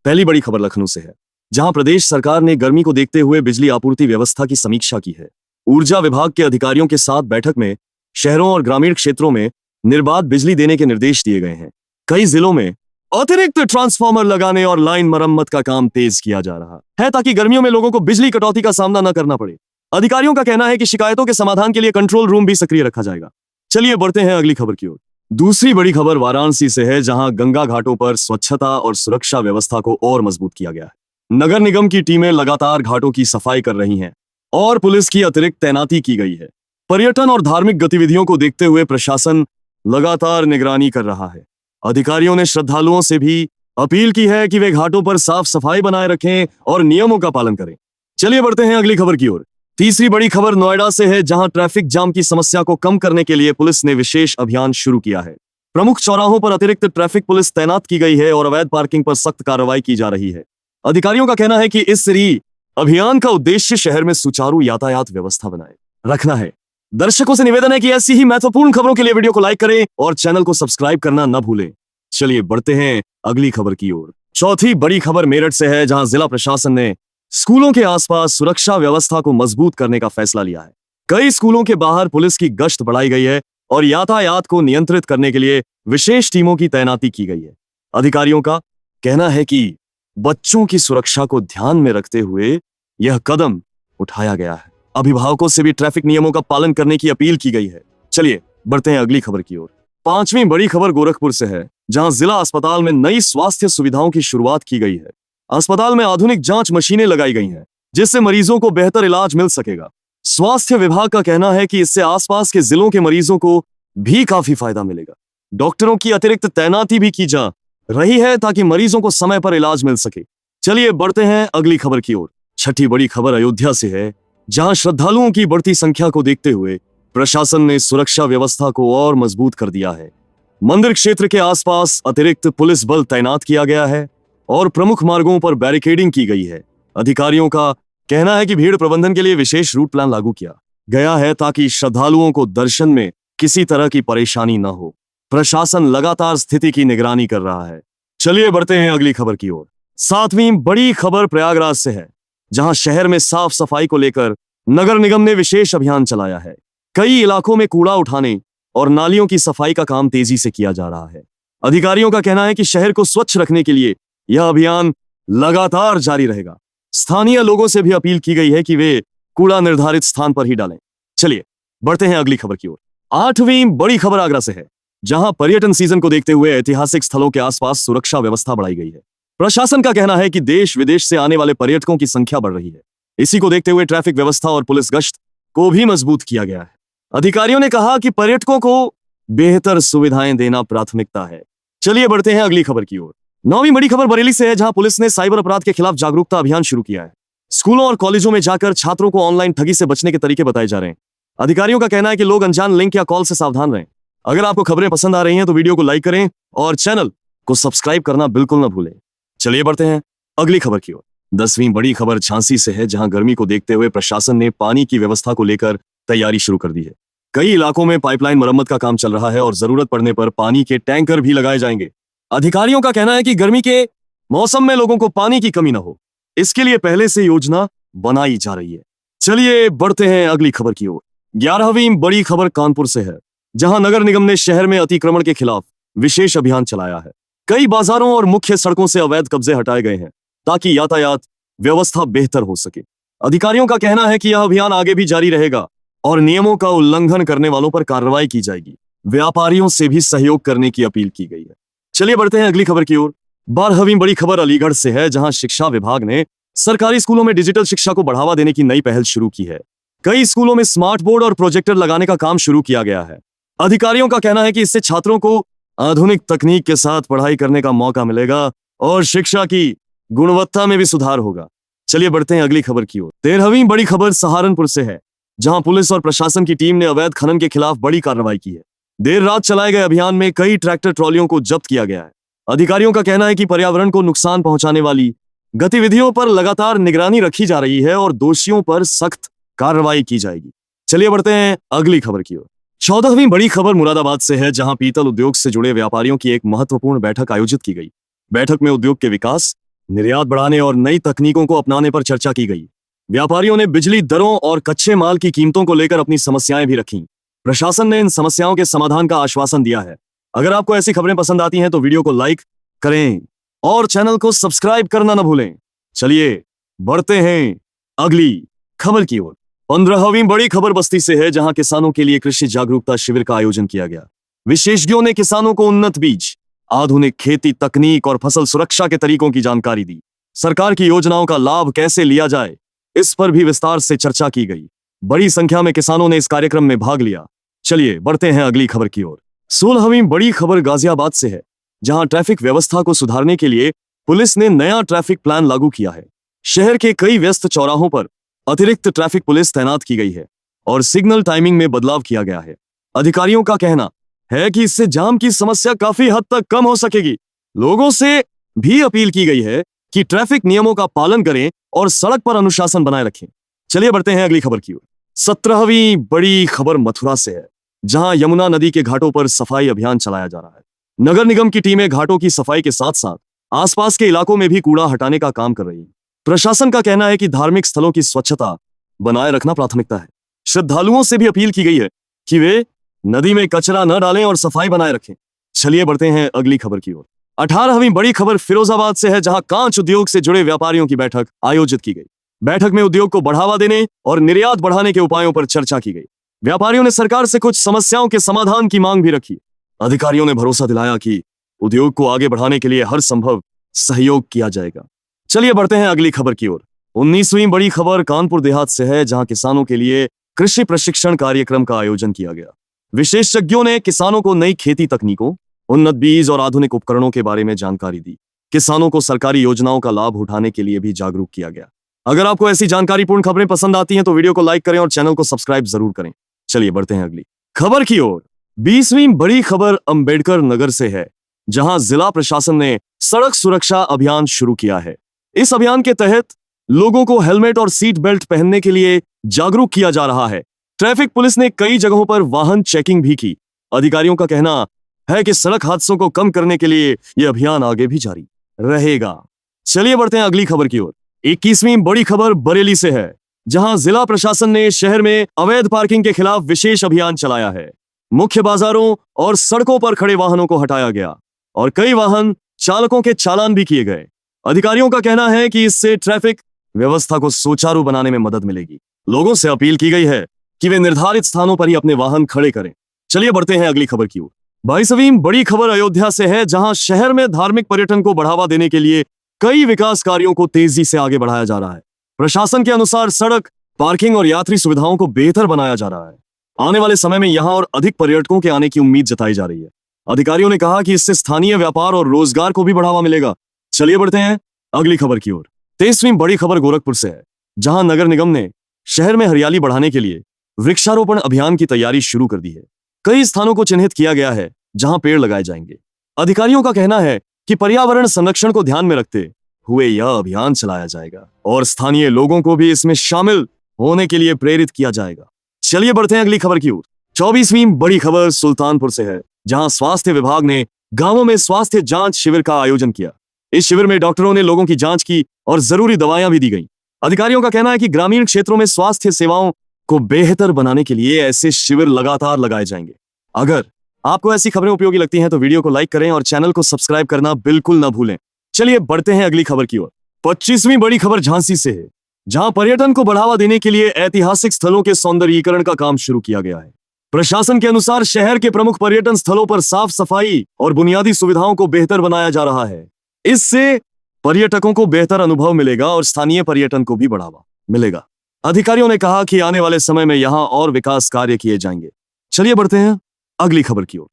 पहली बड़ी खबर लखनऊ से है, जहां प्रदेश सरकार ने गर्मी को देखते हुए बिजली आपूर्ति व्यवस्था की समीक्षा की है। ऊर्जा विभाग के अधिकारियों के साथ बैठक में शहरों और ग्रामीण क्षेत्रों में निर्बाध बिजली देने के निर्देश दिए गए हैं। कई जिलों में अतिरिक्त ट्रांसफार्मर लगाने और लाइन मरम्मत का काम तेज किया जा रहा है ताकि गर्मियों में लोगों को बिजली कटौती का सामना न करना पड़े। अधिकारियों का कहना है कि शिकायतों के समाधान के लिए कंट्रोल रूम भी सक्रिय रखा जाएगा। चलिए बढ़ते हैं अगली खबर की ओर। दूसरी बड़ी खबर वाराणसी से है, जहां गंगा घाटों पर स्वच्छता और सुरक्षा व्यवस्था को और मजबूत किया गया है। नगर निगम की टीमें लगातार घाटों की सफाई कर रही हैं और पुलिस की अतिरिक्त तैनाती की गई है। पर्यटन और धार्मिक गतिविधियों को देखते हुए प्रशासन लगातार निगरानी कर रहा है। अधिकारियों ने श्रद्धालुओं से भी अपील की है कि वे घाटों पर साफ सफाई बनाए रखें और नियमों का पालन करें। चलिए बढ़ते हैं अगली खबर की ओर। तीसरी बड़ी खबर नोएडा से है, जहां ट्रैफिक जाम की समस्या को कम करने के लिए पुलिस ने विशेष अभियान शुरू किया है। प्रमुख चौराहों पर अतिरिक्त ट्रैफिक पुलिस तैनात की गई है और अवैध पार्किंग पर सख्त कार्रवाई की जा रही है। अधिकारियों का कहना है कि इस अभियान का उद्देश्य शहर में सुचारू यातायात व्यवस्था बनाए रखना है। दर्शकों से निवेदन है कि ऐसी ही महत्वपूर्ण खबरों के लिए वीडियो को लाइक करें और चैनल को सब्सक्राइब करना न भूलें। चलिए बढ़ते हैं अगली खबर की ओर। चौथी बड़ी खबर मेरठ से है, जहां जिला प्रशासन ने स्कूलों के आसपास सुरक्षा व्यवस्था को मजबूत करने का फैसला लिया है। कई स्कूलों के बाहर पुलिस की गश्त बढ़ाई गई है और यातायात को नियंत्रित करने के लिए विशेष टीमों की तैनाती की गई है। अधिकारियों का कहना है कि बच्चों की सुरक्षा को ध्यान में रखते हुए यह कदम उठाया गया है। अभिभावकों से भी ट्रैफिक नियमों का पालन करने की अपील की गई है। चलिए बढ़ते हैं अगली खबर की ओर। पांचवी बड़ी खबर गोरखपुर से है, जहां जिला अस्पताल में नई स्वास्थ्य सुविधाओं की शुरुआत की गई है। अस्पताल में आधुनिक जांच मशीनें लगाई गई हैं, जिससे मरीजों को बेहतर इलाज मिल सकेगा। स्वास्थ्य विभाग का कहना है कि इससे आसपास के जिलों के मरीजों को भी काफी फायदा मिलेगा। डॉक्टरों की अतिरिक्त तैनाती भी की जा रही है ताकि मरीजों को समय पर इलाज मिल सके। चलिए बढ़ते हैं अगली खबर की ओर। छठी बड़ी खबर अयोध्या से है, जहां श्रद्धालुओं की बढ़ती संख्या को देखते हुए प्रशासन ने सुरक्षा व्यवस्था को और मजबूत कर दिया है। मंदिर क्षेत्र के आसपास अतिरिक्त पुलिस बल तैनात किया गया है और प्रमुख मार्गों पर बैरिकेडिंग की गई है। अधिकारियों का कहना है कि भीड़ प्रबंधन के लिए विशेष रूट प्लान लागू किया गया है ताकि श्रद्धालुओं को दर्शन में किसी तरह की परेशानी न हो। प्रशासन लगातार स्थिति की निगरानी कर रहा है। चलिए बढ़ते हैं अगली खबर की ओर। सातवीं बड़ी खबर प्रयागराज से है, जहां शहर में साफ सफाई को लेकर नगर निगम ने विशेष अभियान चलाया है। कई इलाकों में कूड़ा उठाने और नालियों की सफाई का काम तेजी से किया जा रहा है। अधिकारियों का कहना है कि शहर को स्वच्छ रखने के लिए यह अभियान लगातार जारी रहेगा। स्थानीय लोगों से भी अपील की गई है कि वे कूड़ा निर्धारित स्थान पर ही डालें। चलिए बढ़ते हैं अगली खबर की ओर। आठवीं बड़ी खबर आगरा से है, जहां पर्यटन सीजन को देखते हुए ऐतिहासिक स्थलों के आसपास सुरक्षा व्यवस्था बढ़ाई गई है। प्रशासन का कहना है कि देश विदेश से आने वाले पर्यटकों की संख्या बढ़ रही है। इसी को देखते हुए ट्रैफिक व्यवस्था और पुलिस गश्त को भी मजबूत किया गया है। अधिकारियों ने कहा कि पर्यटकों को बेहतर सुविधाएं देना प्राथमिकता है। चलिए बढ़ते हैं अगली खबर की ओर। नौवीं बड़ी खबर बरेली से है, जहां पुलिस ने साइबर अपराध के खिलाफ जागरूकता अभियान शुरू किया है। स्कूलों और कॉलेजों में जाकर छात्रों को ऑनलाइन ठगी से बचने के तरीके बताए जा रहे हैं। अधिकारियों का कहना है कि लोग अनजान लिंक या कॉल से सावधान रहें। अगर आपको खबरें पसंद आ रही हैं तो वीडियो को लाइक करें और चैनल को सब्सक्राइब करना बिल्कुल न भूलें। चलिए बढ़ते हैं अगली खबर की ओर। 10वीं बड़ी खबर झांसी से है, जहां गर्मी को देखते हुए प्रशासन ने पानी की व्यवस्था को लेकर तैयारी शुरू कर दी है। कई इलाकों में पाइपलाइन मरम्मत का काम चल रहा है और जरूरत पड़ने पर पानी के टैंकर भी लगाए जाएंगे। अधिकारियों का कहना है कि गर्मी के मौसम में लोगों को पानी की कमी न हो, इसके लिए पहले से योजना बनाई जा रही है। चलिए बढ़ते हैं अगली खबर की ओर। 11वीं बड़ी खबर कानपुर से है, जहां नगर निगम ने शहर में अतिक्रमण के खिलाफ विशेष अभियान चलाया है। कई बाजारों और मुख्य सड़कों से अवैध कब्जे हटाए गए हैं ताकि यातायात व्यवस्था बेहतर हो सके। अधिकारियों का कहना है कि यह अभियान आगे भी जारी रहेगा और नियमों का उल्लंघन करने वालों पर कार्रवाई की जाएगी। व्यापारियों से भी सहयोग करने की अपील की गई है। चलिए बढ़ते हैं अगली खबर की ओर। 12वीं बड़ी खबर अलीगढ़ से है, जहां शिक्षा विभाग ने सरकारी स्कूलों में डिजिटल शिक्षा को बढ़ावा देने की नई पहल शुरू की है। कई स्कूलों में स्मार्ट बोर्ड और प्रोजेक्टर लगाने का काम शुरू किया गया है। अधिकारियों का कहना है कि इससे छात्रों को आधुनिक तकनीक के साथ पढ़ाई करने का मौका मिलेगा और शिक्षा की गुणवत्ता में भी सुधार होगा। चलिए बढ़ते हैं अगली खबर की ओर। 13वीं बड़ी खबर सहारनपुर से है, जहां पुलिस और प्रशासन की टीम ने अवैध खनन के खिलाफ बड़ी कार्रवाई की है। देर रात चलाए गए अभियान में कई ट्रैक्टर ट्रॉलियों को जब्त किया गया है। अधिकारियों का कहना है कि पर्यावरण को नुकसान पहुंचाने वाली गतिविधियों पर लगातार निगरानी रखी जा रही है और दोषियों पर सख्त कार्रवाई की जाएगी। चलिए बढ़ते हैं अगली खबर की ओर। 14वीं बड़ी खबर मुरादाबाद से है, जहां पीतल उद्योग से जुड़े व्यापारियों की एक महत्वपूर्ण बैठक आयोजित की गई। बैठक में उद्योग के विकास निर्यात बढ़ाने और नई तकनीकों को अपनाने पर चर्चा की गई। व्यापारियों ने बिजली दरों और कच्चे माल की कीमतों को लेकर अपनी समस्याएं भी रखीं। प्रशासन ने इन समस्याओं के समाधान का आश्वासन दिया है। अगर आपको ऐसी खबरें पसंद आती हैं तो वीडियो को लाइक करें और चैनल को सब्सक्राइब करना न भूलें। चलिए बढ़ते हैं अगली खबर की ओर। 15वीं बड़ी खबर बस्ती से है, जहां किसानों के लिए कृषि जागरूकता शिविर का आयोजन किया गया। विशेषज्ञों ने किसानों को उन्नत बीज, आधुनिक खेती तकनीक और फसल सुरक्षा के तरीकों की जानकारी दी। सरकार की योजनाओं का लाभ कैसे लिया जाए, इस पर भी विस्तार से चर्चा की गई। बड़ी संख्या में किसानों ने इस कार्यक्रम में भाग लिया। चलिए बढ़ते हैं अगली खबर की ओर। 16वीं बड़ी खबर गाजियाबाद से है, जहां ट्रैफिक व्यवस्था को सुधारने के लिए पुलिस ने नया ट्रैफिक प्लान लागू किया है। शहर के कई व्यस्त चौराहों पर अतिरिक्त ट्रैफिक पुलिस तैनात की गई है और सिग्नल टाइमिंग में बदलाव किया गया है। अधिकारियों का कहना है कि इससे जाम की समस्या काफी हद तक कम हो सकेगी। लोगों से भी अपील की गई है कि ट्रैफिक नियमों का पालन करें और सड़क पर अनुशासन बनाए रखें। चलिए बढ़ते हैं अगली खबर की ओर। 17वीं बड़ी खबर मथुरा से है, जहां यमुना नदी के घाटों पर सफाई अभियान चलाया जा रहा है। नगर निगम की टीमें घाटों की सफाई के साथ साथ आसपास के इलाकों में भी कूड़ा हटाने का काम कर रही है। प्रशासन का कहना है कि धार्मिक स्थलों की स्वच्छता बनाए रखना प्राथमिकता है। श्रद्धालुओं से भी अपील की गई है कि वे नदी में कचरा न डालें और सफाई बनाए रखें। चलिए बढ़ते हैं अगली खबर की ओर। 18वीं बड़ी खबर फिरोजाबाद से है, जहां कांच उद्योग से जुड़े व्यापारियों की बैठक आयोजित की गई। बैठक में उद्योग को बढ़ावा देने और निर्यात बढ़ाने के उपायों पर चर्चा की गई। व्यापारियों ने सरकार से कुछ समस्याओं के समाधान की मांग भी रखी। अधिकारियों ने भरोसा दिलाया कि उद्योग को आगे बढ़ाने के लिए हर संभव सहयोग किया जाएगा। चलिए बढ़ते हैं अगली खबर की ओर। 19वीं बड़ी खबर कानपुर देहात से है, जहां किसानों के लिए कृषि प्रशिक्षण कार्यक्रम का आयोजन किया गया। विशेषज्ञों ने किसानों को नई खेती तकनीकों, उन्नत बीज और आधुनिक उपकरणों के बारे में जानकारी दी। किसानों को सरकारी योजनाओं का लाभ उठाने के लिए भी जागरूक किया गया। अगर आपको ऐसी जानकारीपूर्ण खबरें पसंद आती हैं तो वीडियो को लाइक करें और चैनल को सब्सक्राइब जरूर करें। चलिए बढ़ते हैं अगली खबर की ओर। 20वीं बड़ी खबर अंबेडकर नगर से है, जहां जिला प्रशासन ने सड़क सुरक्षा अभियान शुरू किया है। इस अभियान के तहत लोगों को हेलमेट और सीट बेल्ट पहनने के लिए जागरूक किया जा रहा है। ट्रैफिक पुलिस ने कई जगहों पर वाहन चेकिंग भी की। अधिकारियों का कहना है कि सड़क हादसों को कम करने के लिए यह अभियान आगे भी जारी रहेगा। चलिए बढ़ते हैं अगली खबर की ओर। 21वीं बड़ी खबर बरेली से है, जहां जिला प्रशासन ने शहर में अवैध पार्किंग के खिलाफ विशेष अभियान चलाया है। मुख्य बाजारों और सड़कों पर खड़े वाहनों को हटाया गया और कई वाहन चालकों के चालान भी किए गए। अधिकारियों का कहना है कि इससे ट्रैफिक व्यवस्था को सुचारू बनाने में मदद मिलेगी। लोगों से अपील की गई है कि वे निर्धारित स्थानों पर ही अपने वाहन खड़े करें। चलिए बढ़ते हैं अगली खबर की ओर। 22वीं बड़ी खबर अयोध्या से है, जहां शहर में धार्मिक पर्यटन को बढ़ावा देने के लिए कई विकास कार्यों को तेजी से आगे बढ़ाया जा रहा है। प्रशासन के अनुसार सड़क, पार्किंग और यात्री सुविधाओं को बेहतर बनाया जा रहा है। आने वाले समय में यहां और अधिक पर्यटकों के आने की उम्मीद जताई जा रही है। अधिकारियों ने कहा कि इससे स्थानीय व्यापार और रोजगार को भी बढ़ावा मिलेगा। चलिए बढ़ते हैं अगली खबर की ओर। 23वीं बड़ी खबर गोरखपुर से है, जहां नगर निगम ने शहर में हरियाली बढ़ाने के लिए वृक्षारोपण अभियान की तैयारी शुरू कर दी है। कई स्थानों को चिन्हित किया गया है जहां पेड़ लगाए जाएंगे। अधिकारियों का कहना है कि पर्यावरण संरक्षण को ध्यान में रखते हुए यह अभियान चलाया जाएगा और स्थानीय लोगों को भी इसमें शामिल होने के लिए प्रेरित किया जाएगा। चलिए बढ़ते हैं अगली खबर की ओर। 24वीं बड़ी खबर सुल्तानपुर से है, जहां स्वास्थ्य विभाग ने गांवों में स्वास्थ्य जांच शिविर का आयोजन किया। इस शिविर में डॉक्टरों ने लोगों की जांच की और जरूरी दवाएं भी दी गईं। अधिकारियों का कहना है कि ग्रामीण क्षेत्रों में स्वास्थ्य सेवाओं को बेहतर बनाने के लिए ऐसे शिविर लगातार लगाए जाएंगे। अगर आपको ऐसी खबरें उपयोगी लगती हैं तो वीडियो को लाइक करें और चैनल को सब्सक्राइब करना बिल्कुल ना भूलें। चलिए बढ़ते हैं अगली खबर की ओर। 25वीं बड़ी खबर झांसी से है, जहां पर्यटन को बढ़ावा देने के लिए ऐतिहासिक स्थलों के सौंदर्यीकरण का काम शुरू किया गया है। प्रशासन के अनुसार शहर के प्रमुख पर्यटन स्थलों पर साफ सफाई और बुनियादी सुविधाओं को बेहतर बनाया जा रहा है। इससे पर्यटकों को बेहतर अनुभव मिलेगा और स्थानीय पर्यटन को भी बढ़ावा मिलेगा। अधिकारियों ने कहा कि आने वाले समय में यहां और विकास कार्य किए जाएंगे। चलिए बढ़ते हैं अगली खबर की ओर।